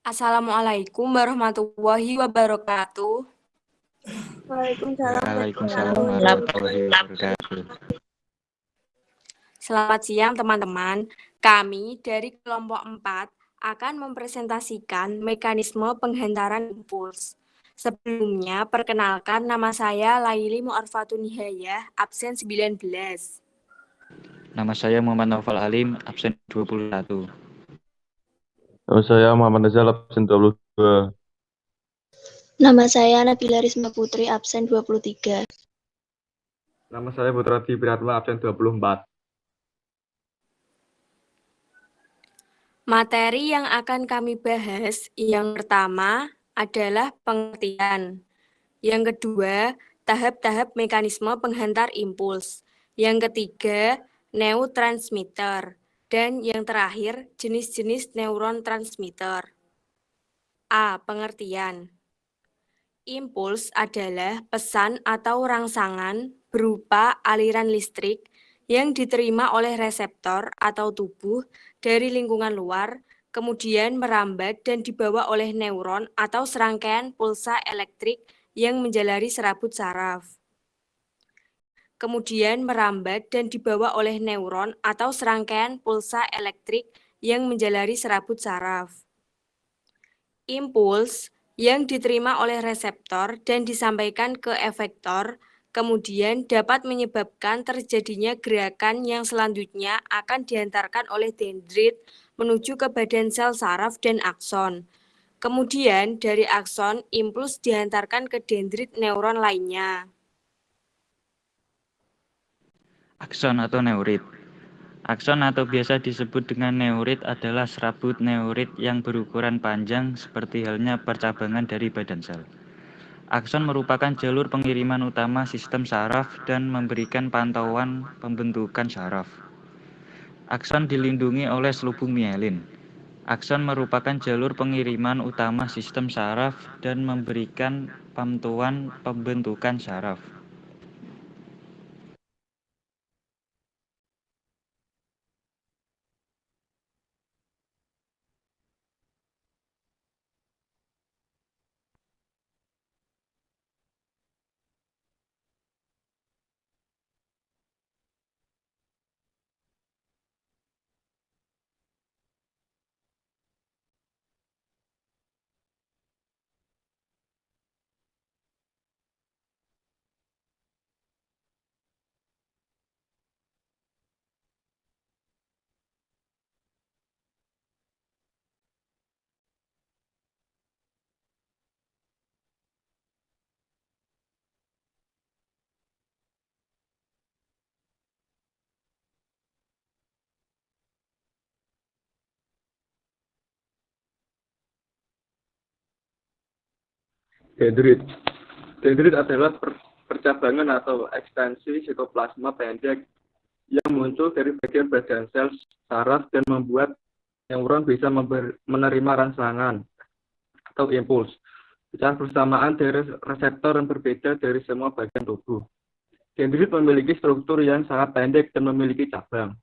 Assalamualaikum warahmatullahi wabarakatuh. Waalaikumsalam Waalaikumsalam warahmatullahi warahmatullahi wabarakatuh. Selamat siang teman-teman. Kami dari kelompok 4 akan mempresentasikan mekanisme penghantaran impuls. Sebelumnya, perkenalkan nama saya Laili Mu'arfatun Nihayah, absen 19. Nama saya Muhammad Naufal Alim, absen 21. Nama saya Muhammad Nazal, absen 22. Nama saya Nabila Risma Putri, absen 23. Nama saya Putra Priyatma, absen 24. Materi yang akan kami bahas yang pertama adalah pengertian. Yang kedua, tahap-tahap mekanisme penghantar impuls. Yang ketiga, neurotransmitter. Dan yang terakhir, jenis-jenis neuron transmitter. A. Pengertian. Impuls adalah pesan atau rangsangan berupa aliran listrik yang diterima oleh reseptor atau tubuh dari lingkungan luar, kemudian merambat dan dibawa oleh neuron atau serangkaian pulsa elektrik yang menjalari serabut saraf. Kemudian merambat dan dibawa oleh neuron atau serangkaian pulsa elektrik yang menjalari serabut saraf. Impuls yang diterima oleh reseptor dan disampaikan ke efektor, kemudian dapat menyebabkan terjadinya gerakan yang selanjutnya akan dihantarkan oleh dendrit menuju ke badan sel saraf dan akson. Kemudian dari akson, impuls dihantarkan ke dendrit neuron lainnya. Akson atau neurit. Akson atau biasa disebut dengan neurit adalah serabut neurit yang berukuran panjang seperti halnya percabangan dari badan sel. Akson merupakan jalur pengiriman utama sistem saraf dan memberikan pantauan pembentukan saraf. Akson dilindungi oleh selubung mielin. Akson merupakan jalur pengiriman utama sistem saraf dan memberikan pantauan pembentukan saraf. Dendrit. Dendrit adalah percabangan atau ekstensi sitoplasma pendek yang muncul dari bagian badan sel saraf dan membuat neuron bisa menerima rangsangan atau impuls secara bersamaan dari reseptor yang berbeda dari semua bagian tubuh. Dendrit memiliki struktur yang sangat pendek dan memiliki cabang.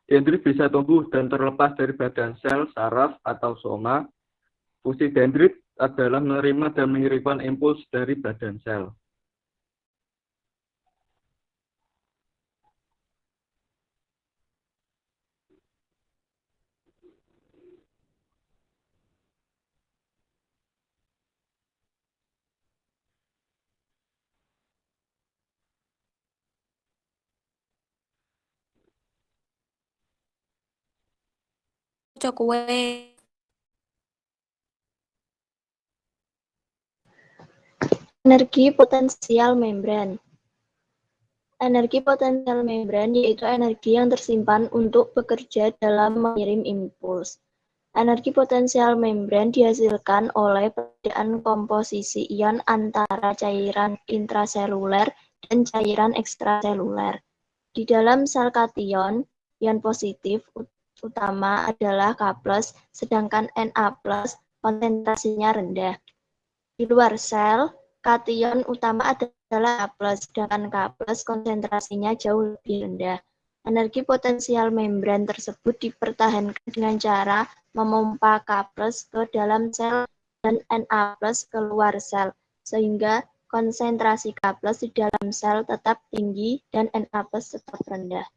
Dendrit bisa tumbuh dan terlepas dari badan sel saraf atau soma. Fungsi dendrit adalah menerima dan mengirimkan impuls dari badan sel. Cokwe. Energi potensial membran. Energi potensial membran yaitu energi yang tersimpan untuk bekerja dalam mengirim impuls. Energi potensial membran dihasilkan oleh perbedaan komposisi ion antara cairan intraseluler dan cairan ekstraseluler. Di dalam sel kation, ion positif utama adalah K+, sedangkan Na+, konsentrasinya rendah. Di luar sel, kation utama adalah H+, sedangkan K+, konsentrasinya jauh lebih rendah. Energi potensial membran tersebut dipertahankan dengan cara memompa K+ ke dalam sel dan Na+ keluar sel, sehingga konsentrasi K+ di dalam sel tetap tinggi dan Na+ tetap rendah.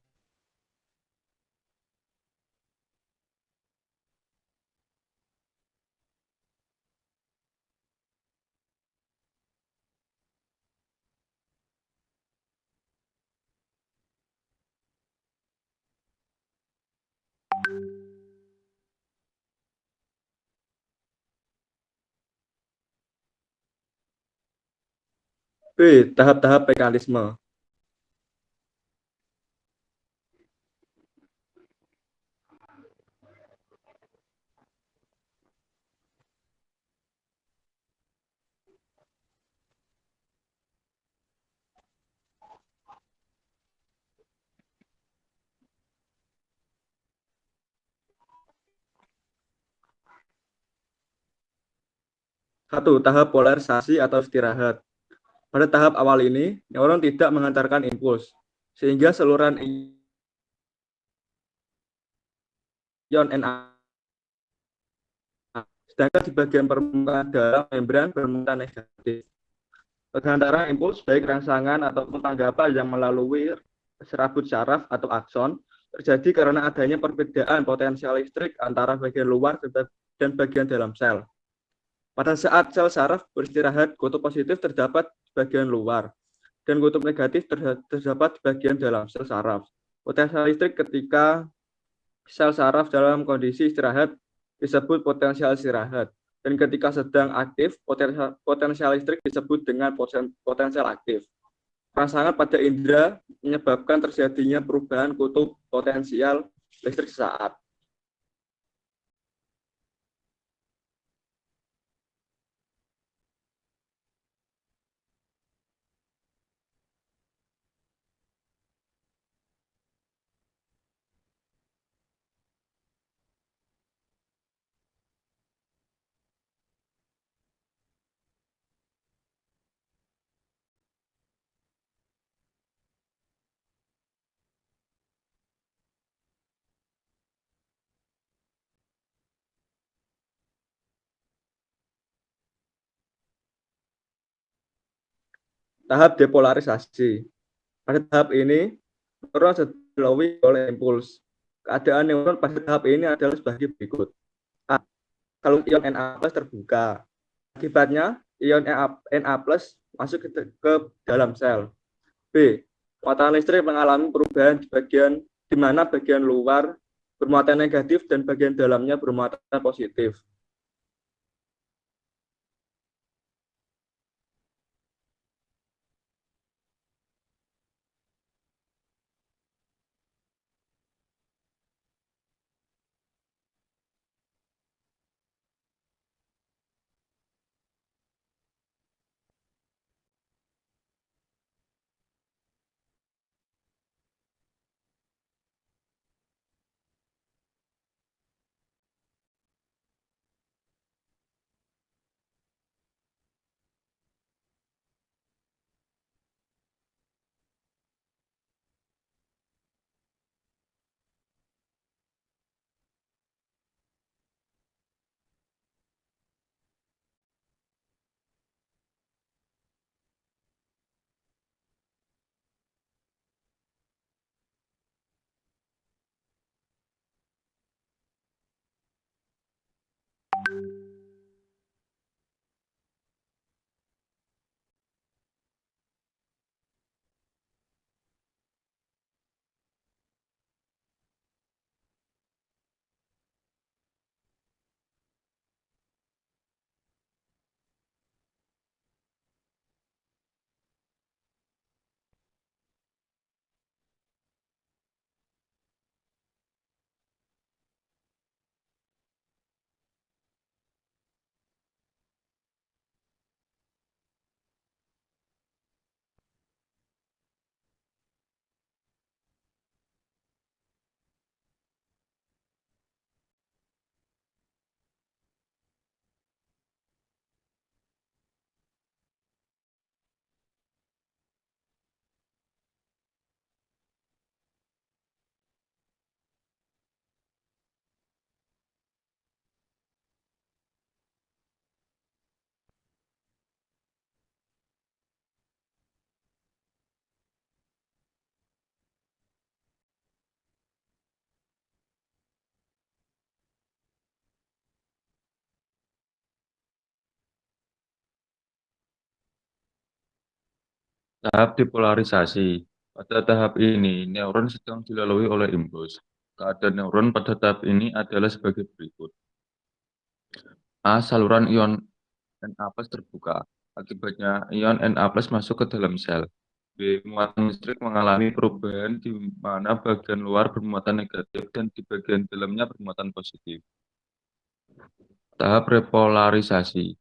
B. Tahap-tahap mekanisme. Satu, tahap polarisasi atau istirahat. Pada tahap awal ini, neuron tidak mengantarkan impuls, sehingga saluran ion Na. Sedangkan di bagian permukaan dalam membran bermuatan negatif. Pengantaran impuls baik rangsangan ataupun tanggapan yang melalui serabut saraf atau akson terjadi karena adanya perbedaan potensial listrik antara bagian luar dan bagian dalam sel. Pada saat sel saraf beristirahat, kutub positif terdapat di bagian luar dan kutub negatif terdapat di bagian dalam sel saraf. Potensial listrik ketika sel saraf dalam kondisi istirahat disebut potensial istirahat, dan ketika sedang aktif, potensial listrik disebut dengan potensial aktif. Rangsangan pada indera menyebabkan terjadinya perubahan kutub potensial listrik sesaat. Tahap depolarisasi. Pada tahap ini, neuron sedang dilalui oleh impuls. Keadaan neuron pada tahap ini adalah sebagai berikut. A. Kalau ion Na+ terbuka, akibatnya ion Na+ masuk ke dalam sel. B. Muatan listrik mengalami perubahan di mana bagian luar bermuatan negatif dan bagian dalamnya bermuatan positif. Tahap depolarisasi. Pada tahap ini, neuron sedang dilalui oleh impuls. Keadaan neuron pada tahap ini adalah sebagai berikut. A. Saluran ion Na+ terbuka. Akibatnya, ion Na+ masuk ke dalam sel. B. Muatan listrik mengalami perubahan di mana bagian luar bermuatan negatif dan di bagian dalamnya bermuatan positif. Tahap repolarisasi.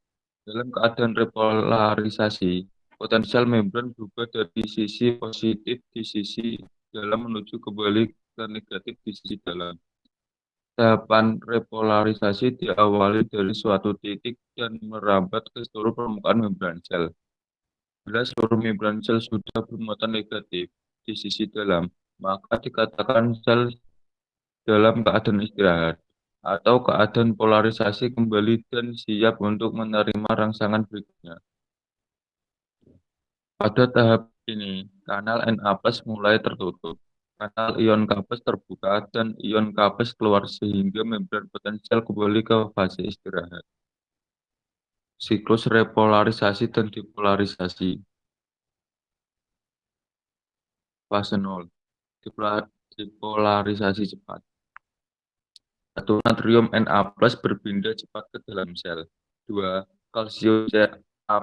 Dalam keadaan repolarisasi, potensial membran berubah dari sisi positif di sisi dalam menuju kembali ke negatif di sisi dalam. Tahapan repolarisasi diawali dari suatu titik dan merambat ke seluruh permukaan membran sel. Bila seluruh membran sel sudah bermuatan negatif di sisi dalam, maka dikatakan sel dalam keadaan istirahat atau keadaan polarisasi kembali dan siap untuk menerima rangsangan berikutnya. Pada tahap ini, kanal Na+ mulai tertutup, kanal ion K+ terbuka, dan ion K+ keluar sehingga membran potensial kembali ke fase istirahat. Siklus repolarisasi dan depolarisasi. Fase 0. Depolarisasi cepat. 1. Natrium Na+ berpindah cepat ke dalam sel. 2. Kalsium Ca++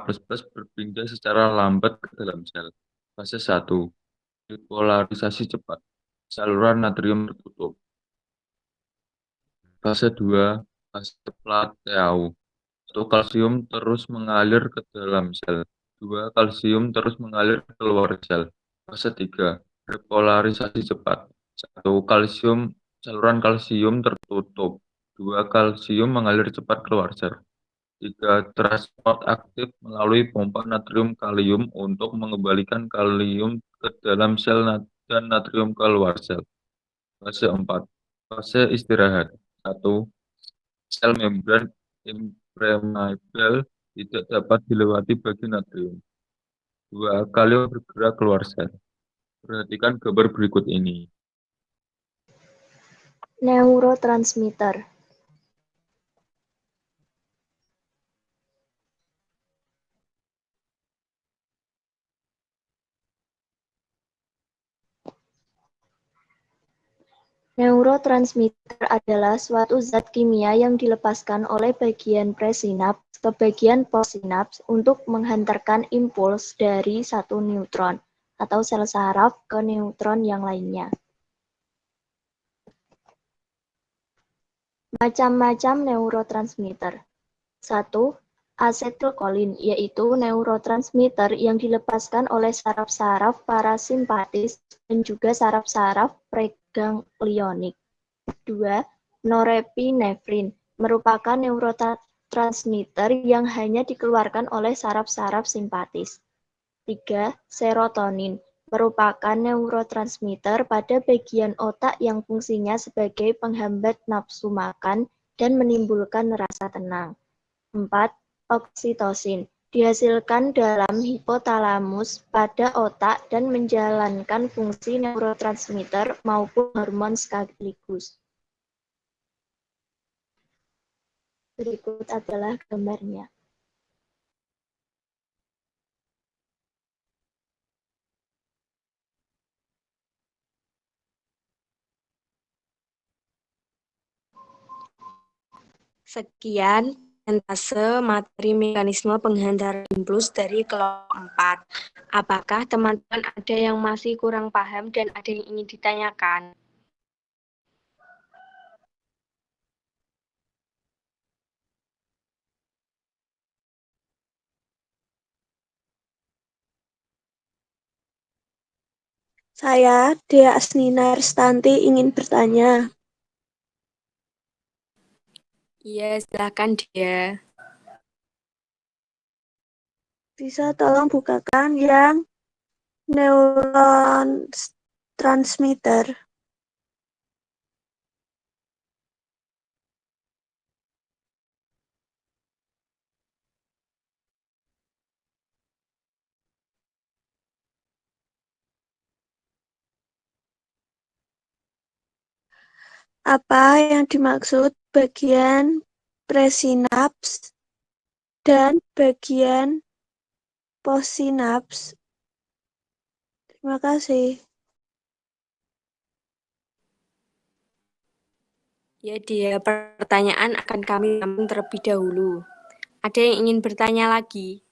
berpindah secara lambat ke dalam sel. Fase 1. Depolarisasi cepat. Saluran natrium tertutup. Fase 2. Fase plateau. 1. Kalsium terus mengalir ke dalam sel. 2. Kalsium terus mengalir keluar sel. Fase 3. Repolarisasi cepat. 1. Saluran kalsium tertutup. 2. Kalsium mengalir cepat keluar sel. 3. Transport aktif melalui pompa natrium kalium untuk mengembalikan kalium ke dalam sel dan natrium keluar sel. Fase 4. Fase istirahat. 1. Sel membran impermeable tidak dapat dilewati bagi natrium. 2. Kalium bergerak keluar sel. Perhatikan gambar berikut ini. Neurotransmitter. Neurotransmitter adalah suatu zat kimia yang dilepaskan oleh bagian presinaps ke bagian postsinaps untuk menghantarkan impuls dari satu neutron atau sel saraf ke neutron yang lainnya. Macam-macam neurotransmitter. 1. Asetilkolin, yaitu neurotransmitter yang dilepaskan oleh saraf-saraf parasimpatis dan juga saraf-saraf preganglionik. 2. Norepinefrin, merupakan neurotransmitter yang hanya dikeluarkan oleh saraf-saraf simpatis. 3. Serotonin, merupakan neurotransmitter pada bagian otak yang fungsinya sebagai penghambat nafsu makan dan menimbulkan rasa tenang. 4. Oksitosin, dihasilkan dalam hipotalamus pada otak dan menjalankan fungsi neurotransmitter maupun hormon sekaligus. Berikut adalah gambarnya. Sekian persentase materi mekanisme penghantaran impuls dari kelompok 4. Apakah teman-teman ada yang masih kurang paham dan ada yang ingin ditanyakan? Saya, Dea Asnina Restanti, ingin bertanya. Iya, silakan dia. Bisa tolong bukakan yang neuron transmitter. Apa yang dimaksud bagian presinaps dan bagian postsinaps? Terima kasih. Ya, dia pertanyaan akan kami tampung terlebih dahulu. Ada yang ingin bertanya lagi?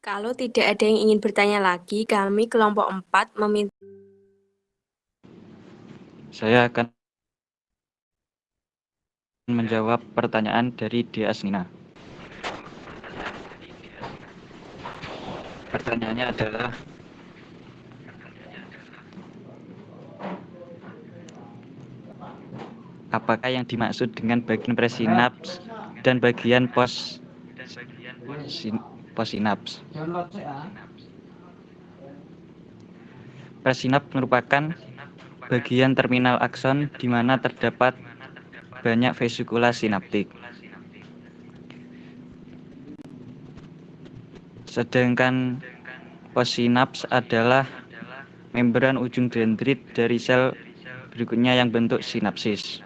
Kalau tidak ada yang ingin bertanya lagi, kami kelompok 4 meminta Saya akan menjawab pertanyaan dari Dea Asnina. Pertanyaannya adalah, apakah yang dimaksud dengan bagian presinaps dan bagian postsinaps? Presinaps merupakan bagian terminal akson di mana terdapat banyak vesikula sinaptik. Sedangkan postsinaps adalah membran ujung dendrit dari sel berikutnya yang bentuk sinapsis.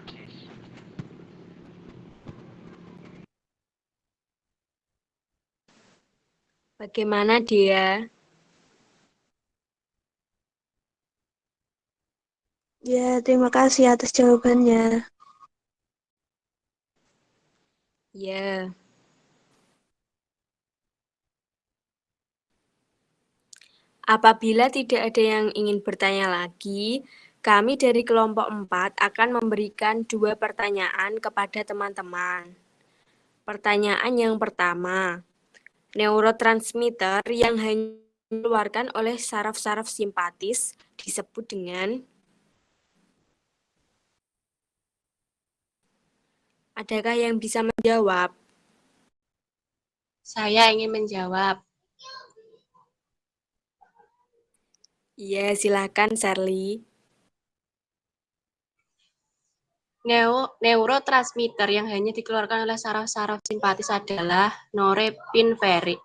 bagaimana dia. Ya, terima kasih atas jawabannya. Ya, apabila tidak ada yang ingin bertanya lagi, kami dari kelompok 4 akan memberikan 2 pertanyaan kepada teman-teman. Pertanyaan yang pertama, neurotransmitter yang hanya dikeluarkan oleh saraf-saraf simpatis disebut dengan. Adakah yang bisa menjawab? Saya ingin menjawab. Iya, silakan Sherly. Neurotransmitter yang hanya dikeluarkan oleh saraf-saraf simpatis adalah norepinefrin.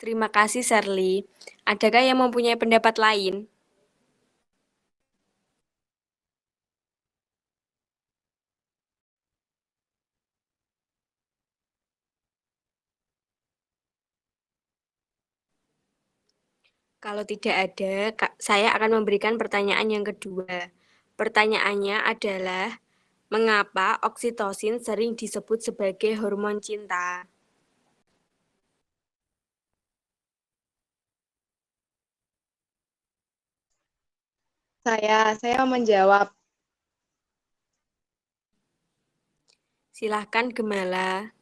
Terima kasih Sherly. Adakah yang mempunyai pendapat lain? Kalau tidak ada, saya akan memberikan pertanyaan yang kedua. Pertanyaannya adalah, mengapa oksitosin sering disebut sebagai hormon cinta? Saya mau menjawab. Silahkan Gemala.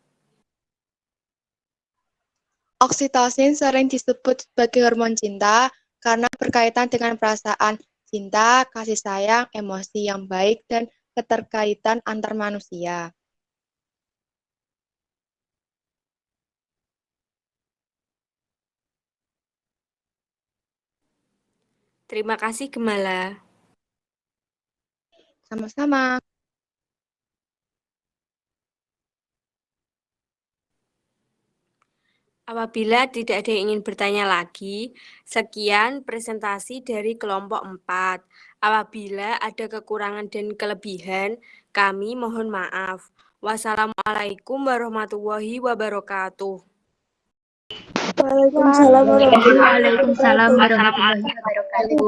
Oksitosin sering disebut sebagai hormon cinta karena berkaitan dengan perasaan cinta, kasih sayang, emosi yang baik, dan keterkaitan antar manusia. Terima kasih Gemala. Sama-sama. Apabila tidak ada yang ingin bertanya lagi, sekian presentasi dari kelompok 4. Apabila ada kekurangan dan kelebihan, kami mohon maaf. Wassalamualaikum warahmatullahi wabarakatuh. Waalaikumsalam warahmatullahi Waalaikumsalam wabarakatuh. warahmatullahi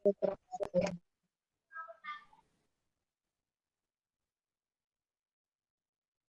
wabarakatuh.